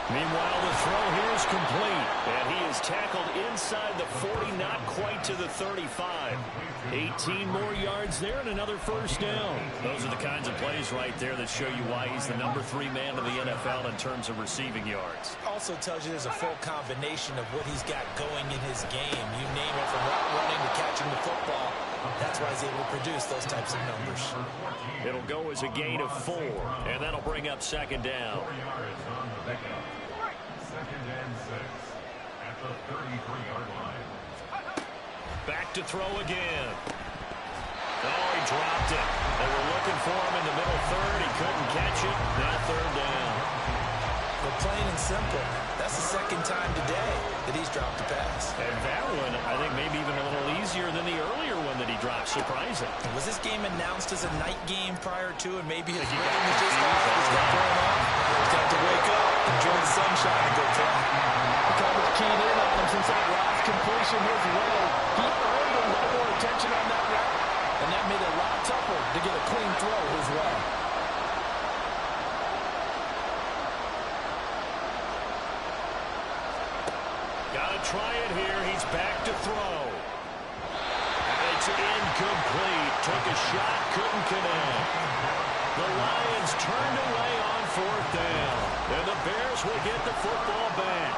Meanwhile, the throw here is complete. And he is tackled inside the 40, not quite to the 35. 18 more yards there and another 1st down. Those are the kinds of plays right there that show you why he's the number 3 man of the NFL in terms of receiving yards. Also tells you there's a full combination of what he's got going in his game. You name it, from route running to catching the football. That's why he's able to produce those types of numbers. It'll go as a gain of 4, and that'll bring up 2nd down. 2nd and 6 at the 33-yard line. Back to throw again. Oh, he dropped it. They were looking for him in the middle 3rd. He couldn't catch it. Now 3rd down. But plain and simple, that's the 2nd time today that he's dropped a pass. And that one, I think, maybe even a little easier than the earlier one that he dropped. Surprising. Was this game announced as a night game prior to, and maybe his rhythm was just off? He's got thrown off. He's got to wake up, enjoy the sunshine, and go play. The coverage keyed in on him since that last completion his way. He earned a little more attention on that route, and that made it a lot tougher to get a clean throw his way. Gotta try it here. He's back to throw. And it's incomplete. Took a shot, couldn't connect. The Lions turned away on 4th down. And the Bears will get the football back.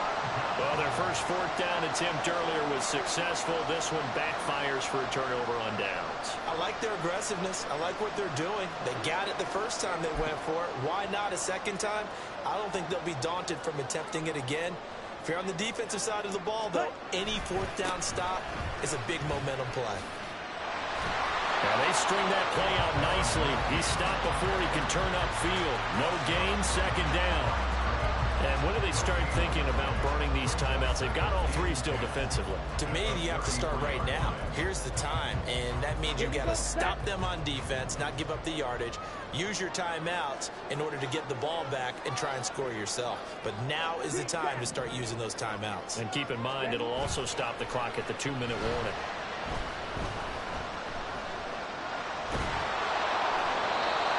Well, their first 4th down attempt earlier was successful. This one backfires for a turnover on downs. I like their aggressiveness. I like what they're doing. They got it the first time they went for it. Why not a 2nd time? I don't think they'll be daunted from attempting it again. If you're on the defensive side of the ball, though, any 4th down stop is a big momentum play. Now they string that play out nicely. He stopped before he can turn upfield. No gain, 2nd down. And when do they start thinking about burning these timeouts? They've got all 3 still defensively. To me, you have to start right now. Here's the time, and that means you've got to stop them on defense, not give up the yardage. Use your timeouts in order to get the ball back and try and score yourself. But now is the time to start using those timeouts. And keep in mind, it'll also stop the clock at the 2-minute warning.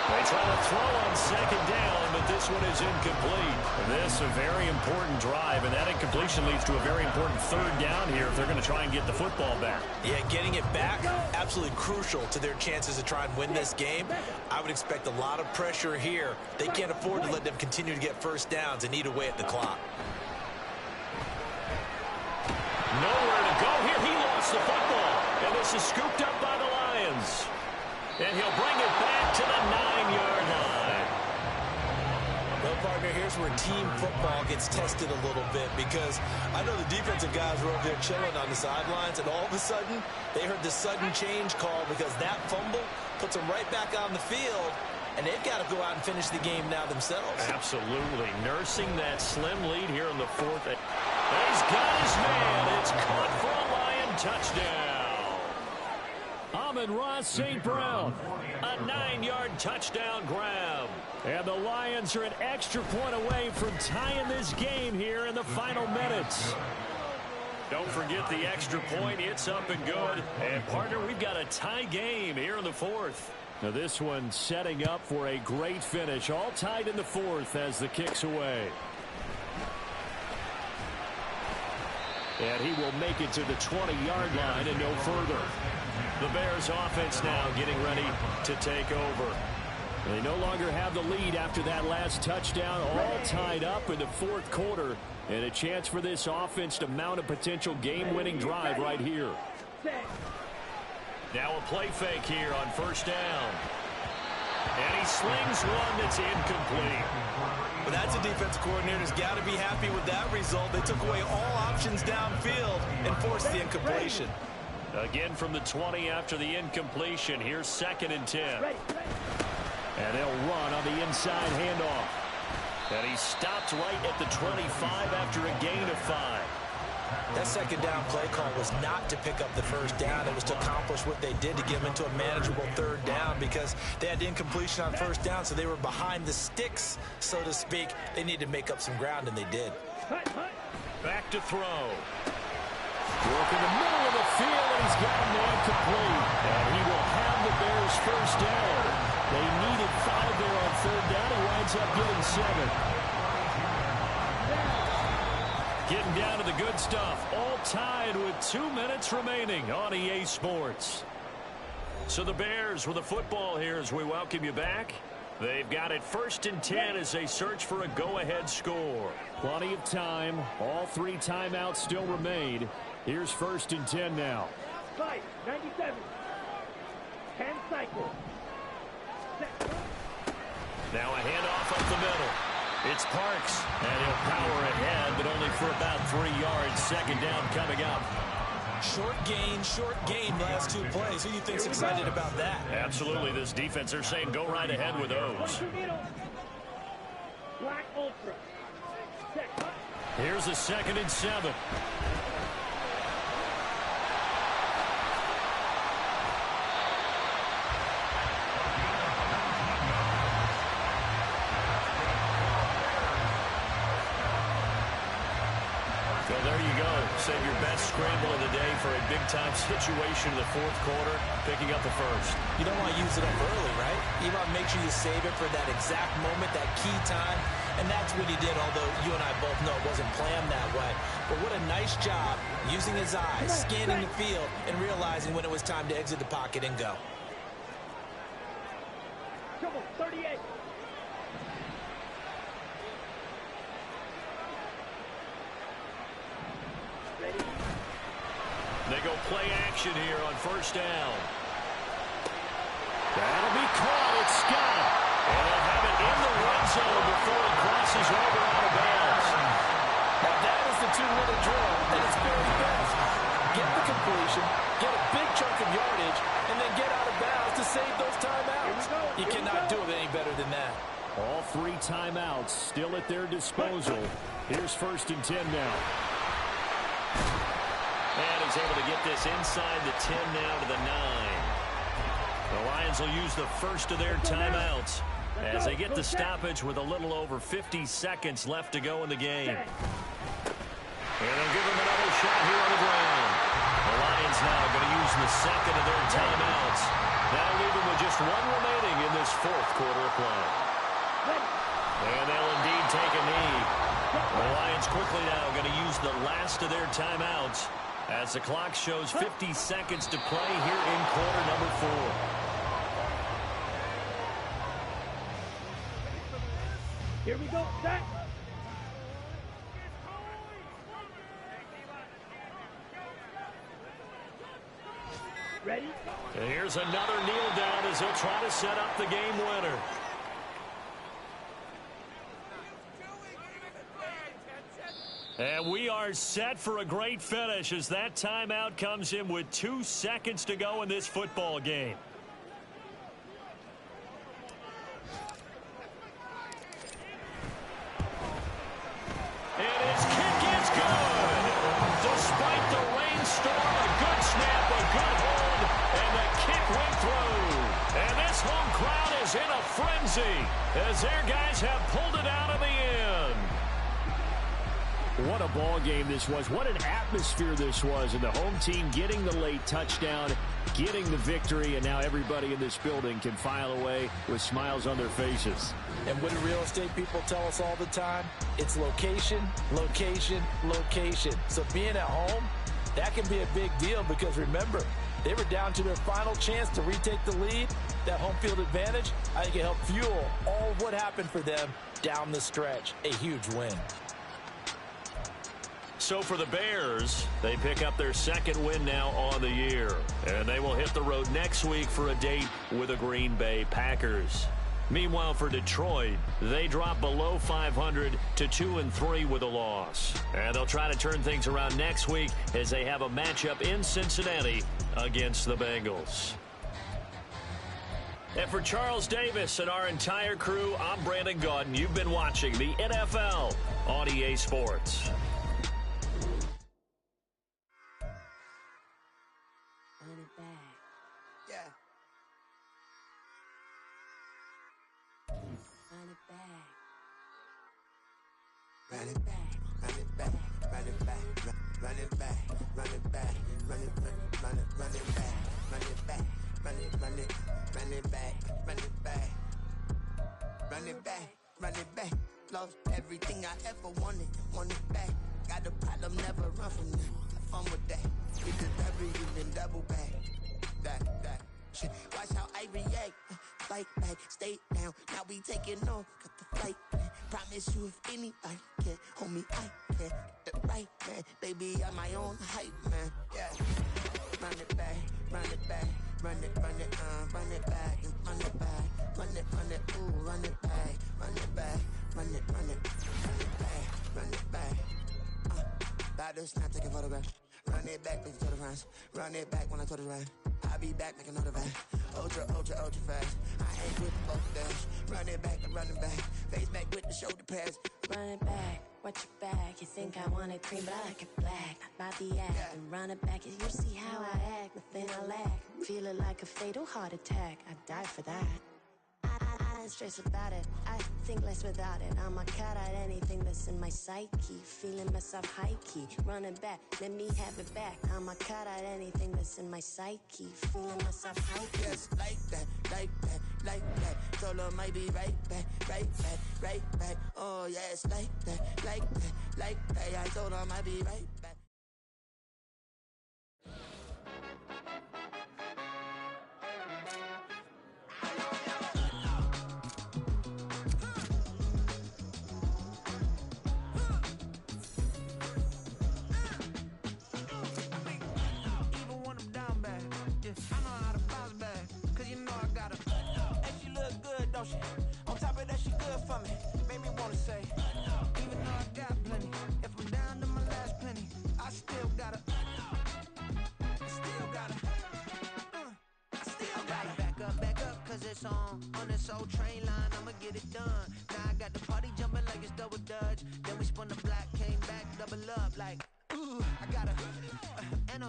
They try to throw on 2nd down, but this one is incomplete. This a very important drive, and that incompletion leads to a very important 3rd down here if they're going to try and get the football back. Yeah, getting it back, absolutely crucial to their chances to try and win this game. I would expect a lot of pressure here. They can't afford to let them continue to get 1st downs and eat away at the clock. Nowhere to go here. He lost the football, and this is scooped up by the Lions. And he'll bring it back to the 9-yard line. partner, here's where team football gets tested a little bit, because I know the defensive guys were over there chilling on the sidelines, and all of a sudden, they heard the sudden change call because that fumble puts them right back on the field, and they've got to go out and finish the game now themselves. Absolutely. Nursing that slim lead here in the fourth. He's got his man. It's caught for a Lion touchdown. Amon-Ra St. Brown, a 9-yard touchdown grab. And the Lions are an extra point away from tying this game here in the final minutes. Don't forget the extra point. It's up and good. And, partner, we've got a tie game here in the fourth. Now this one setting up for a great finish. All tied in the fourth as the kick's away. And he will make it to the 20-yard line and no further. The Bears offense now getting ready to take over. They no longer have the lead after that last touchdown. All tied up in the fourth quarter. And a chance for this offense to mount a potential game-winning drive right here. Now a play fake here on first down. And he slings one that's incomplete. But that's a defensive coordinator's got to be happy with that result. They took away all options downfield and forced the incompletion. Again from the 20 after the incompletion. Here's 2nd and 10. And they'll run on the inside handoff. And he stopped right at the 25 after a gain of 5. That second down play call was not to pick up the first down. It was to accomplish what they did, to get them into a manageable third down, because they had incompletion on first down, so they were behind the sticks, so to speak. They needed to make up some ground, and they did. Back to throw. Work in the middle of the field, and he's got a man complete. And he will have the Bears first down. They needed 5 there on third down. He winds up getting 7. Getting down to the good stuff. All tied with 2 minutes remaining on EA Sports. So the Bears with the football here as we welcome you back. They've got it 1st and 10 as they search for a go-ahead score. Plenty of time. All 3 timeouts still remain. Here's 1st and 10 now. 5:97. 10 cycles. Now a handoff up the middle. It's Parks, and he'll power ahead, but only for about 3 yards. 2nd down coming up. Short gain, last 2 plays. Who do you think's excited about that? Absolutely. This defense, they're saying go right ahead with those. Black Ultra. Here's a 2nd and 7. Well, there you go. Save your best scramble of the day for a big-time situation in the fourth quarter, picking up the first. You don't want to use it up early, right? You want to make sure you save it for that exact moment, that key time, and that's what he did, although you and I both know it wasn't planned that way. But what a nice job using his eyes, scanning the field, and realizing when it was time to exit the pocket and go. Come on, 38. They go play action here on first down. That'll be caught. It's Scott. And they'll have it in the red zone before it crosses over out of bounds. Now that is the 2-minute drill at its very best. Get the completion, get a big chunk of yardage, and then get out of bounds to save those timeouts. You cannot do it any better than that. All 3 timeouts still at their disposal. Here's 1st and 10 now. And he's able to get this inside the 10 now to the 9. The Lions will use the first of their timeouts as they get the stoppage with a little over 50 seconds left to go in the game. And they'll give him another shot here on the ground. The Lions now going to use the 2nd of their timeouts. Now leaving with just 1 remaining in this fourth quarter of play. And they'll indeed take a knee. The Lions quickly now going to use the last of their timeouts as the clock shows 50 seconds to play here in quarter number 4. Here we go, set. Ready? And here's another kneel down as he'll try to set up the game winner. And we are set for a great finish as that timeout comes in with 2 seconds to go in this football game. And his kick is good. Despite the rainstorm, a good snap, a good hold, and the kick went through. And this home crowd is in a frenzy as their guys have pulled it out of the end. What a ball game this was. What an atmosphere this was. And the home team getting the late touchdown, getting the victory, and now everybody in this building can file away with smiles on their faces. And what do real estate people tell us all the time? It's location, location, location. So being at home, that can be a big deal because remember, they were down to their final chance to retake the lead. That home field advantage, I think it helped fuel all of what happened for them down the stretch. A huge win. So for the Bears, they pick up their second win now on the year. And they will hit the road next week for a date with the Green Bay Packers. Meanwhile, for Detroit, they drop below 500 to 2-3 with a loss. And they'll try to turn things around next week as they have a matchup in Cincinnati against the Bengals. And for Charles Davis and our entire crew, I'm Brandon Gaudin. You've been watching the NFL on EA Sports. Run it back, run it back, run it back, run it back, run it back, run it back, run it back, run it back, run it back, run it back, run it back, run it back. Lost everything I ever wanted it back. Got a problem, never run from that. Have fun with that. Get the W, then double back. That shit. Watch how I react. Fight back, stay down. Now we taking on, got the fight plan. Promise you if anybody can, homie, I can. Get the right man, baby, I'm my own hype man. Yeah. Run it back, run it back, run it back, and run it back, run it, ooh, run it back, run it back, run it back, run it back. Battles not taking photographs. Run it back, make it to the runs. Run it back when I told it run. I'll be back, make another van. Ultra fast. I ain't with both days. Run it back and run it back. Face back with the shoulder pads. Run it back, watch your back. You think I want it cream, but I like it black. Not by the act. And run it back, you see how I act. Nothing I lack. Feeling like a fatal heart attack. I'd die for that. I ain't stressed about it. I think less without it. I'ma cut out anything that's in my psyche. Feeling myself high key. Running back, let me have it back. I'ma cut out anything that's in my psyche. Feeling myself high key. Yes, like that, like that, like that. Solo might be right back, right back, right back. Oh yes, like that, like that, like that. I told her I might be right back. On top of that, she good for me. Made me wanna say, even though I got plenty, if I'm down to my last penny, I still gotta back up, cause it's on this old train line, I'ma get it done. Now I got the party jumping like it's double dutch. Then we spun the block, came back, double up, like, ooh, I got and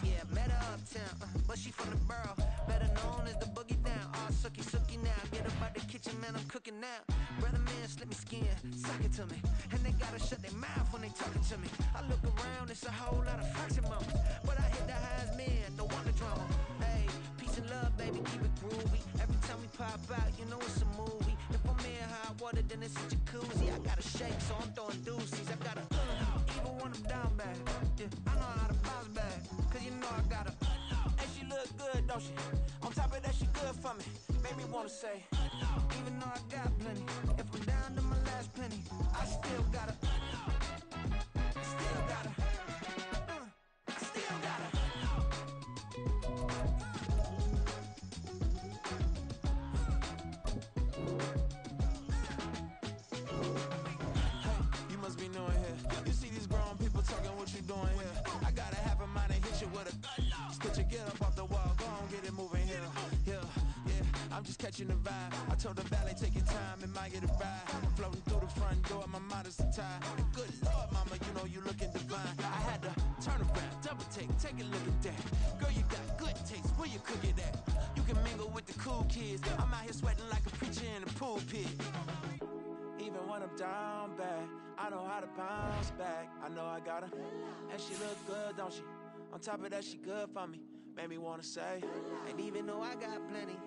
yeah, met her uptown, but she from the borough, better known as the boogie down. All sookie now, get up out the kitchen, man, I'm cooking now. Brother man, slip me skin, suck it to me, and they gotta shut their mouth when they talking to me. I look around, it's a whole lot of friction moments, but I hit the highs, man, no wonder drama. Hey, peace and love, baby, keep it groovy. Every time we pop out, you know it's a movie. If I'm in hot water, then it's a jacuzzi. I gotta shake, so I'm throwing deuces. I gotta even when I'm down bad. Yeah, I know how to bounce back, cause you know I gotta. And she look good, don't she? On top of that, she good for me. Made me wanna say, even though I got plenty, if I'm down to my last penny, I still gotta. talking, what you doing here? I got a half a mind to hit you with a Could you get up off the wall, go on, get it moving here. Yeah, I'm just catching the vibe. I told the valet, take your time, it might get a ride. Floating through the front door, my mind is tied. Good Lord, mama, you know you looking divine. I had to turn around, double take a look at that. Girl, you got good taste, where you cook it at? You can mingle with the cool kids. I'm out here sweating like a preacher in the pulpit. Even when I'm down bad, I know how to bounce back. I know I got her, and she look good, don't she? On top of that, she good for me. Made me wanna say, and even though I got plenty,